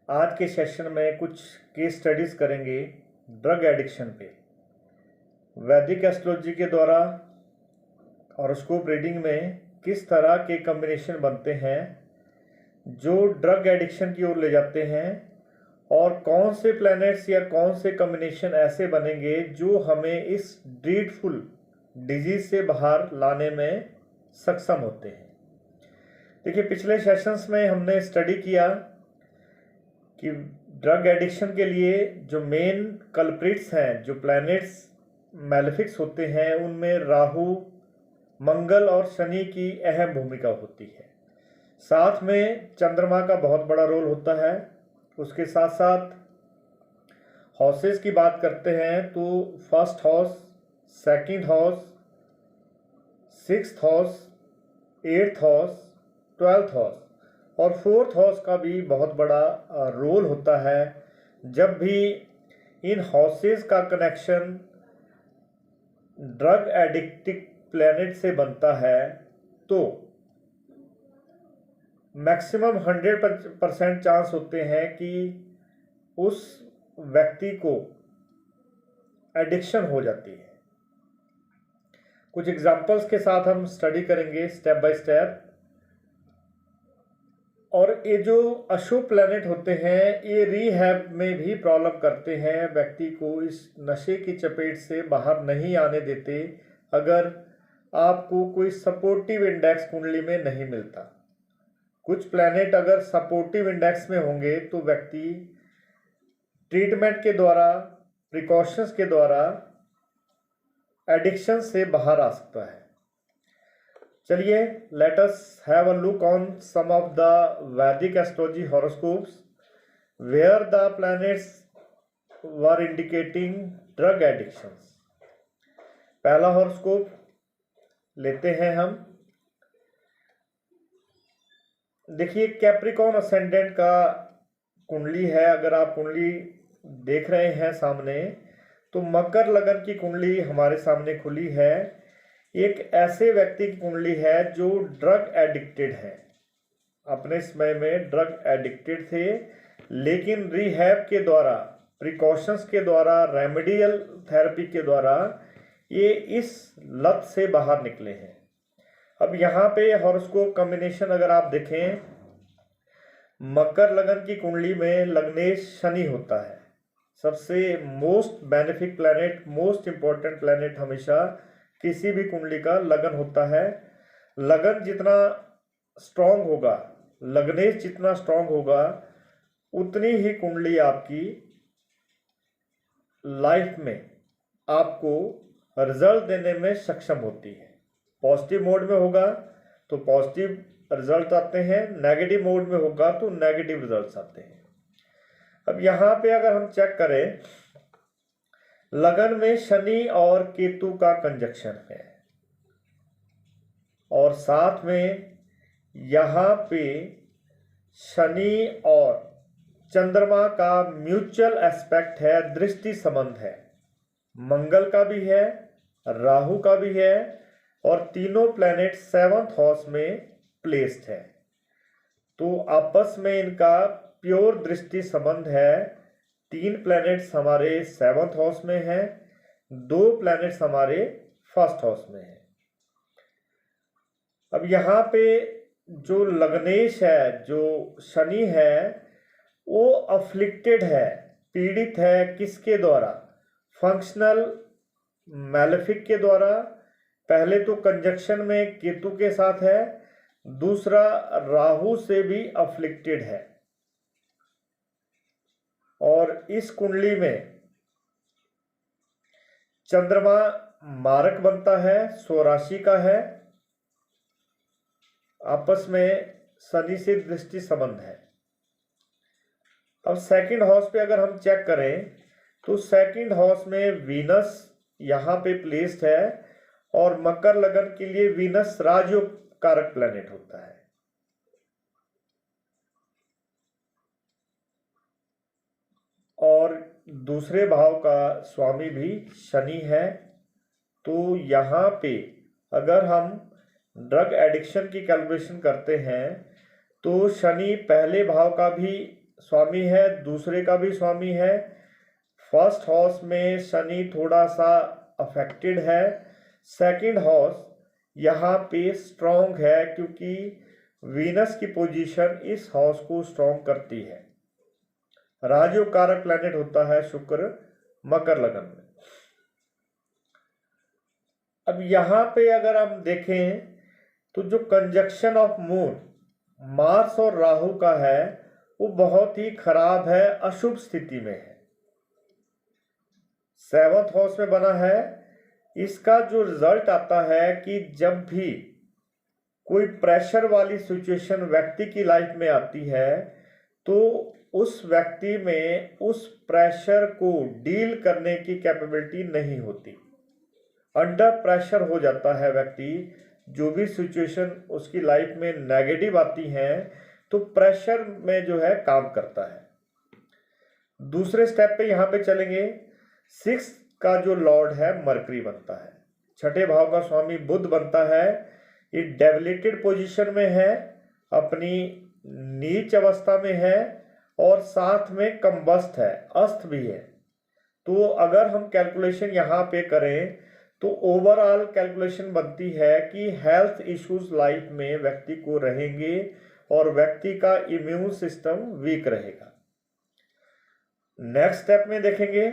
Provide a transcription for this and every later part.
आज के सेशन में कुछ केस स्टडीज़ करेंगे ड्रग एडिक्शन पे। वैदिक एस्ट्रोलॉजी के द्वारा हॉरोस्कोप रीडिंग में किस तरह के कॉम्बिनेशन बनते हैं जो ड्रग एडिक्शन की ओर ले जाते हैं, और कौन से प्लैनेट्स या कौन से कॉम्बिनेशन ऐसे बनेंगे जो हमें इस ड्रीडफुल डिजीज़ से बाहर लाने में सक्षम होते हैं। देखिए, पिछले सेशंस में हमने स्टडी किया कि ड्रग एडिक्शन के लिए जो मेन कल्प्रिट्स हैं, जो प्लैनेट्स मैलेफिक्स होते हैं, उनमें राहु, मंगल और शनि की अहम भूमिका होती है। साथ में चंद्रमा का बहुत बड़ा रोल होता है। उसके साथ साथ हाउसेस की बात करते हैं तो first house, second house, sixth house, eighth house, twelfth house और फोर्थ हाउस का भी बहुत बड़ा रोल होता है। जब भी इन हाउसेस का कनेक्शन ड्रग एडिक्टिव प्लैनेट से बनता है तो मैक्सिमम 100% चांस होते हैं कि उस व्यक्ति को एडिक्शन हो जाती है। कुछ एग्जाम्पल्स के साथ हम स्टडी करेंगे स्टेप बाय स्टेप। और ये जो अशुभ प्लैनेट होते हैं, ये रीहैब में भी प्रॉब्लम करते हैं, व्यक्ति को इस नशे की चपेट से बाहर नहीं आने देते अगर आपको कोई सपोर्टिव इंडेक्स कुंडली में नहीं मिलता। कुछ प्लैनेट अगर सपोर्टिव इंडेक्स में होंगे तो व्यक्ति ट्रीटमेंट के द्वारा, प्रिकॉशंस के द्वारा एडिक्शन से बाहर आ सकता है। चलिए, let us have a look on some of the Vedic astrology horoscopes where the planets were indicating drug addictions. पहला हॉरोस्कोप लेते हैं हम। देखिए, कैप्रिकॉर्न असेंडेंट का कुंडली है। अगर आप कुंडली देख रहे हैं सामने, तो मकर लगन की कुंडली हमारे सामने खुली है। एक ऐसे व्यक्ति की कुंडली है जो ड्रग एडिक्टेड है, अपने समय में ड्रग एडिक्टेड थे, लेकिन रिहैब के द्वारा, प्रिकॉशंस के द्वारा, रेमेडियल थेरेपी के द्वारा ये इस लत से बाहर निकले हैं। अब यहाँ पे हॉरोस्कोप कॉम्बिनेशन अगर आप देखें, मकर लगन की कुंडली में लग्नेश शनि होता है। सबसे most benefic planet, most important planet हमेशा किसी भी कुंडली का लगन होता है। लगन जितना स्ट्रांग होगा, लग्नेश जितना स्ट्रांग होगा, उतनी ही कुंडली आपकी लाइफ में आपको रिजल्ट देने में सक्षम होती है। पॉजिटिव मोड में होगा तो पॉजिटिव रिजल्ट आते हैं, नेगेटिव मोड में होगा तो नेगेटिव रिजल्ट्स आते हैं। अब यहाँ पे अगर हम चेक करें, लगन में शनि और केतु का कंजक्शन है, और साथ में यहाँ पे शनि और चंद्रमा का म्यूचुअल एस्पेक्ट है, दृष्टि संबंध है। मंगल का भी है, राहु का भी है, और तीनों प्लैनेट 7th हाउस में प्लेस्ड है। तो आपस में इनका प्योर दृष्टि संबंध है। 3 प्लैनेट्स हमारे 7th हाउस में हैं, 2 प्लैनेट्स हमारे 1st हाउस में हैं। अब यहाँ पे जो लग्नेश है, जो शनि है, वो अफ्लिक्टेड है, पीड़ित है। किसके द्वारा? फंक्शनल मैलेफिक के द्वारा। पहले तो कंजक्शन में केतु के साथ है, दूसरा राहु से भी अफ्लिक्टेड है। और इस कुंडली में चंद्रमा मारक बनता है, स्वराशि का है, आपस में शनि से दृष्टि संबंध है। अब सेकंड हाउस पे अगर हम चेक करें तो सेकंड हाउस में वीनस यहाँ पे प्लेस्ड है, और मकर लगन के लिए वीनस राजयोग कारक प्लैनेट होता है। और दूसरे भाव का स्वामी भी शनि है। तो यहाँ पे अगर हम ड्रग एडिक्शन की कैलकुलेशन करते हैं तो शनि पहले भाव का भी स्वामी है, दूसरे का भी स्वामी है। फर्स्ट हाउस में शनि थोड़ा सा अफेक्टेड है। सेकंड हाउस यहाँ पे स्ट्रॉन्ग है क्योंकि वीनस की पोजीशन इस हाउस को स्ट्रॉन्ग करती है। राजयोग कारक प्लैनेट होता है शुक्र मकर लगन में। अब यहाँ पे अगर हम देखें तो जो कंजक्शन ऑफ मून मार्स और राहु का है वो बहुत ही खराब है, अशुभ स्थिति में है, 7th हाउस में बना है। इसका जो रिजल्ट आता है कि जब भी कोई प्रेशर वाली सिचुएशन व्यक्ति की लाइफ में आती है तो उस व्यक्ति में उस प्रेशर को डील करने की कैपेबिलिटी नहीं होती, अंडर प्रेशर हो जाता है व्यक्ति। जो भी सिचुएशन उसकी लाइफ में नेगेटिव आती हैं तो प्रेशर में जो है काम करता है। दूसरे स्टेप पे यहाँ पे चलेंगे। 6 का जो लॉर्ड है मरकरी बनता है, छठे भाव का स्वामी बुध बनता है। ये डेबिलिटेड पोजीशन में है, अपनी नीच अवस्था में है और साथ में कम्बस्ट है, अस्त भी है। तो अगर हम कैलकुलेशन यहाँ पे करें तो ओवरऑल कैलकुलेशन बनती है कि हेल्थ इश्यूज लाइफ में व्यक्ति को रहेंगे और व्यक्ति का इम्यून सिस्टम वीक रहेगा। नेक्स्ट स्टेप में देखेंगे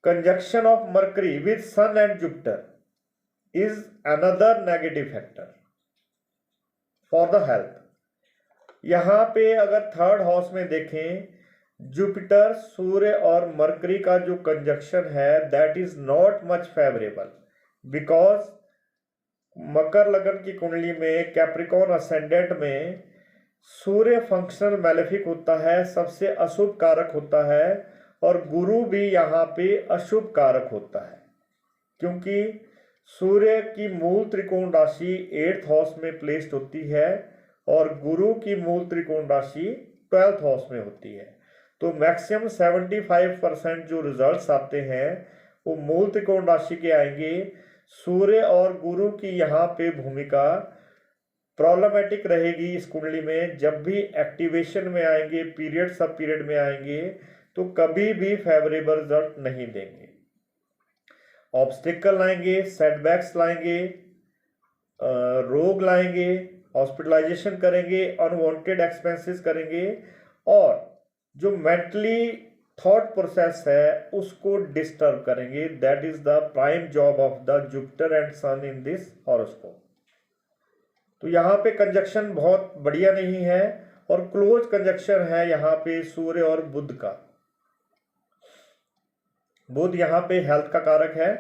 conjunction of Mercury with Sun and Jupiter is another negative factor for the health. यहाँ पे अगर 3rd हाउस में देखें, जुपिटर सूर्य और मरकरी का जो कंजक्शन है that is not much favourable because मकर लगन की कुंडली में कैप्रिकॉर्न असेंडेंट में सूर्य फंक्शनल मैलेफिक होता है, सबसे अशुभ कारक होता है, और गुरु भी यहाँ पे अशुभ कारक होता है क्योंकि सूर्य की मूल त्रिकोण राशि 8th हाउस में प्लेस्ड होती है और गुरु की मूल त्रिकोण राशि 12th हाउस में होती है। तो मैक्सिमम 75% जो रिजल्ट्स आते हैं वो मूल त्रिकोण राशि के आएंगे। सूर्य और गुरु की यहाँ पे भूमिका प्रॉब्लमेटिक रहेगी इस कुंडली में। जब भी एक्टिवेशन में आएंगे, पीरियड सब पीरियड में आएंगे तो कभी भी फेवरेबल रिजल्ट नहीं देंगे, ऑब्स्टिकल लाएंगे, सेटबैक्स लाएंगे, रोग लाएंगे, हॉस्पिटलाइजेशन करेंगे, अनवांटेड एक्सपेंसेस करेंगे और जो मेंटली थॉट प्रोसेस है उसको डिस्टर्ब करेंगे। That is the prime job of the Jupiter and Sun in this horoscope. तो यहाँ पे कंजक्शन बहुत बढ़िया नहीं है और क्लोज कंजक्शन है यहाँ पे सूर्य और बुध का। बुध यहाँ पे हेल्थ का कारक है,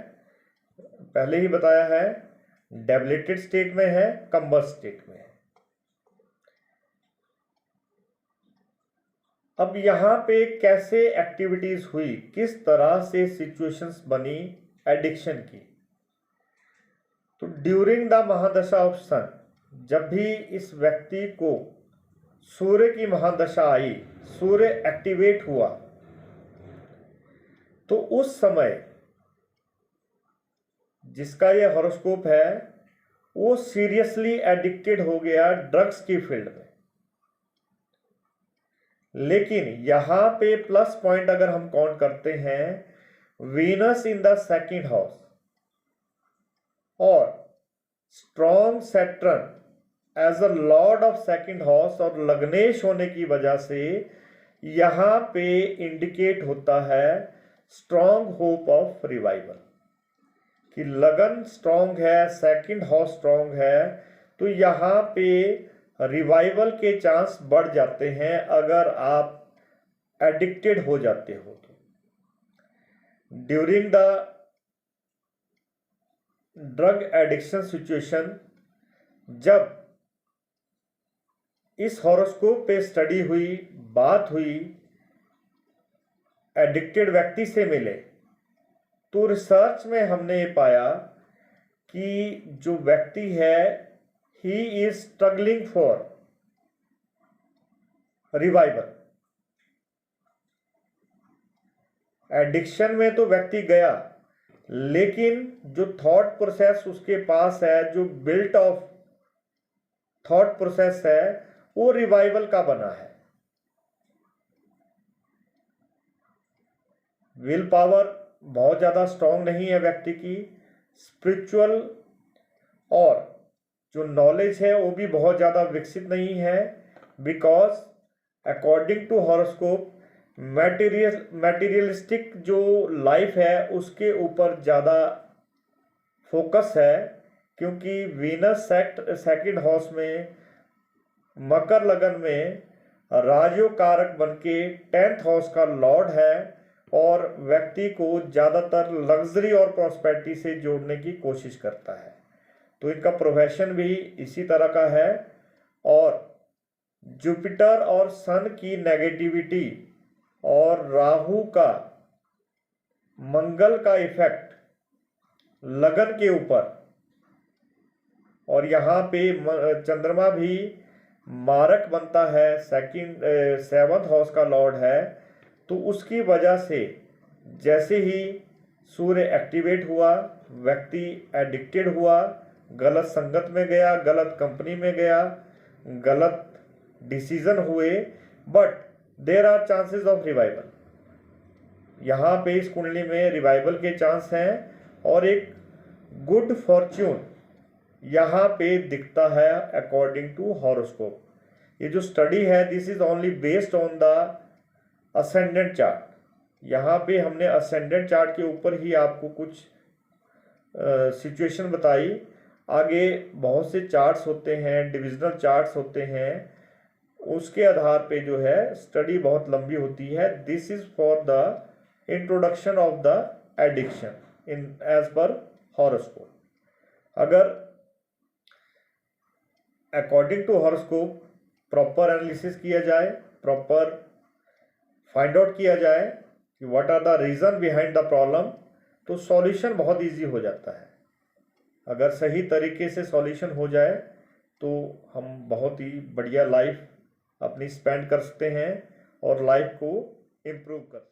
पहले ही बताया है, डेबिलिटेड स्टेट में है, कम्बस्ट स्टेट में है। अब यहाँ पे कैसे एक्टिविटीज हुई, किस तरह से सिचुएशंस बनी एडिक्शन की। तो ड्यूरिंग द महादशा ऑफ सन, जब भी इस व्यक्ति को सूर्य की महादशा आई, सूर्य एक्टिवेट हुआ, तो उस समय जिसका ये हॉरोस्कोप है वो सीरियसली एडिक्टेड हो गया ड्रग्स की फील्ड में। लेकिन यहां पे प्लस पॉइंट अगर हम काउंट करते हैं, Venus in the 2nd house और strong Saturn as a lord of 2nd house और लग्नेश होने की वजह से यहां पे इंडिकेट होता है स्ट्रॉन्ग होप ऑफ रिवाइवल कि लगन स्ट्रॉन्ग है, 2nd हाउस स्ट्रॉन्ग है, तो यहाँ पे रिवाइवल के चांस बढ़ जाते हैं अगर आप एडिक्टेड हो जाते हो तो। During the drug addiction situation, जब इस हॉरोस्कोप पे स्टडी हुई, बात हुई, एडिक्टेड व्यक्ति से मिले, तो रिसर्च में हमने ये पाया कि जो व्यक्ति है he is struggling for revival. Addiction में तो व्यक्ति गया, लेकिन जो थॉट प्रोसेस उसके पास है, जो बिल्ट ऑफ थॉट प्रोसेस है, वो रिवाइवल का बना है। विल पावर बहुत ज़्यादा स्ट्रांग नहीं है व्यक्ति की, स्पिरिचुअल और जो नॉलेज है वो भी बहुत ज़्यादा विकसित नहीं है, because according to horoscope materialistic जो लाइफ है उसके ऊपर ज़्यादा फोकस है, क्योंकि वीनस सेकंड हाउस में मकर लगन में राजयोग कारक बन के 10th हाउस का लॉर्ड है और व्यक्ति को ज़्यादातर लग्जरी और प्रॉस्पेरिटी से जोड़ने की कोशिश करता है। तो इनका प्रोफेशन भी इसी तरह का है। और जुपिटर और सन की नेगेटिविटी और राहु का मंगल का इफेक्ट लगन के ऊपर, और यहाँ पे चंद्रमा भी मारक बनता है, 7th हाउस का लॉर्ड है, तो उसकी वजह से जैसे ही सूर्य एक्टिवेट हुआ व्यक्ति एडिक्टेड हुआ, गलत संगत में गया, गलत कंपनी में गया, गलत डिसीजन हुए, but there are chances of revival. यहाँ पे इस कुंडली में रिवाइवल के चांस हैं और एक गुड फॉर्च्यून यहाँ पे दिखता है अकॉर्डिंग टू हॉरोस्कोप। ये जो स्टडी है this is only based on the ascendant chart. यहाँ पे हमने असेंडेंट चार्ट के ऊपर ही आपको कुछ सिचुएशन बताई। आगे बहुत से चार्ट्स होते हैं, डिविजनल चार्ट्स होते हैं, उसके आधार पे जो है स्टडी बहुत लंबी होती है। This is for the introduction of the addiction in as per horoscope. अगर according to horoscope proper analysis किया जाए, प्रॉपर फाइंड आउट किया जाए कि what are the reason behind the problem, तो सॉल्यूशन बहुत इजी हो जाता है। अगर सही तरीके से सॉल्यूशन हो जाए तो हम बहुत ही बढ़िया लाइफ अपनी स्पेंड कर सकते हैं और लाइफ को इम्प्रूव कर सकते हैं।